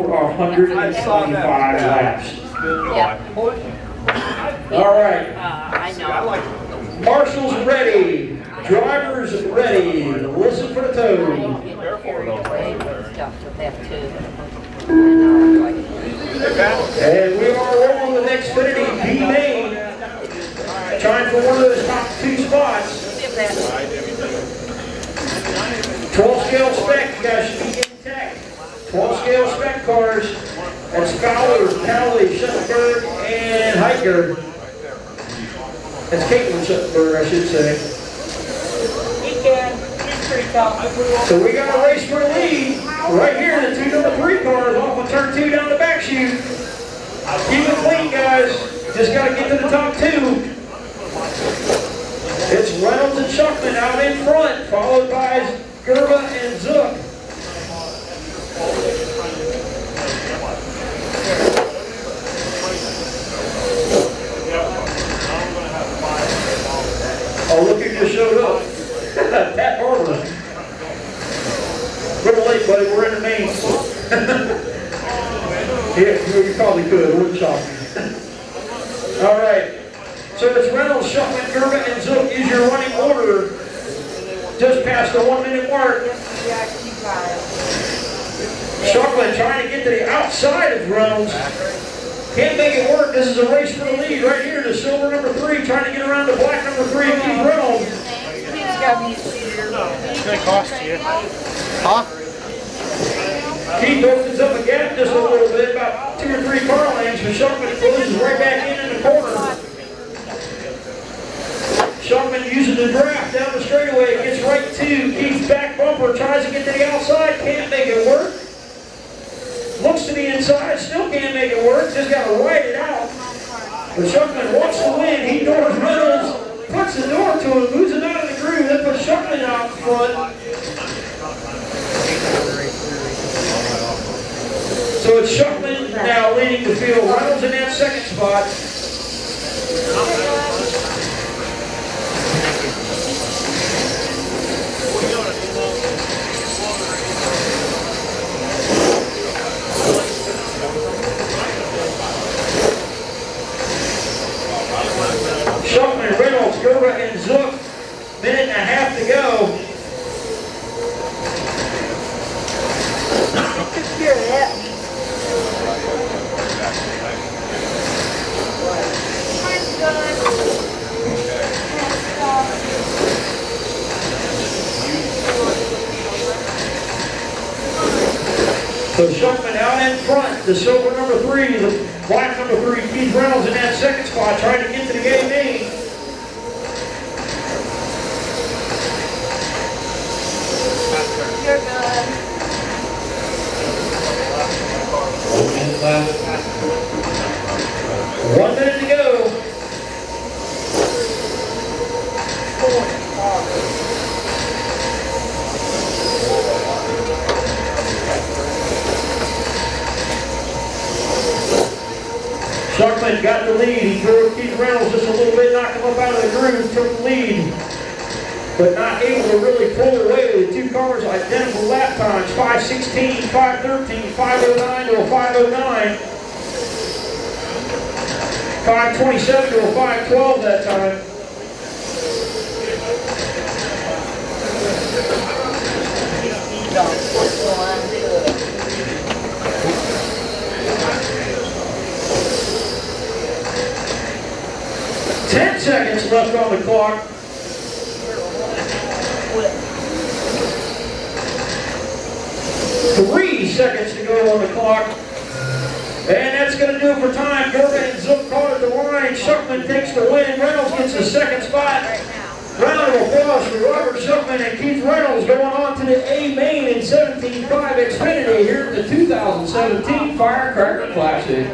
for 125 laps. Yeah. All right. I know. Marshals ready. Drivers ready. Listen for the tone. Stuff with that too. And we are rolling with Xfinity B main. Trying for one of those top 2 spots. 12 scale spec, you guys should be intact. 12 scale spec cars. That's Fowler, Cowley, Shuttleberg, and Hiker. That's Caitlin Shuttleberg, I should say. He's pretty tough. So we got a race for the lead. Right here, the 2 number 3 cars off of turn 2 down the back chute. Keep it clean, guys. Just got to get to the top 2. It's Reynolds and Shuckman out in front, followed by Gerba and Zook. Oh, look who just showed up. Pat Barber. A little late, buddy. We're in the main. Yeah, you probably could. It wouldn't shock me. All right. So it's Reynolds, Shuckman, Gerba, and Zook is your running order. Just past the 1 minute mark. Shuckman trying to get to the outside of Reynolds. Can't make it work. This is a race for the lead right here. The silver number 3 trying to get around the black number 3 of Keith Reynolds. It's going to cost you. Huh? Keith opens up a gap just a little bit, about 2 or 3 car lengths, but Shuckman closes right back in the corner. Shuckman using the draft down the straightaway, gets right to Keith's back bumper, tries to get to the outside, can't make it work. Looks to be inside, still can't make it work, just got to ride it out. But Shuckman wants to win, he doors Reynolds, puts the door to him, moves it out of the groove, then puts Shuckman out front. So it's Shuckman now leading the field, Reynolds in that second spot. Shuckman, Reynolds, Gerba, and Zook. Minute and a half to go. So Shuckman out in front, the silver number 3, the black number 3, Keith Reynolds in that second spot, trying to get to the gate main. You're good. 1 minute to go. Shuckman got the lead. He drove Keith Reynolds just a little bit, knocked him up out of the groove, took the lead. But not able to really pull away. The 2 cars identical lap times, 5:16, 5:13, 5:09 to a 5:09. 5:27 to a 5:12 that time. Ten seconds left on the clock. 3 seconds to go on the clock. And that's going to do it for time. Gerba and Zook caught at the line. Shuckman takes the win. Reynolds gets the second spot. Round of applause for Robert Shuckman and Keith Reynolds going on to the A main in 17.5 Xfinity here at the 2017 FireCracker Classic.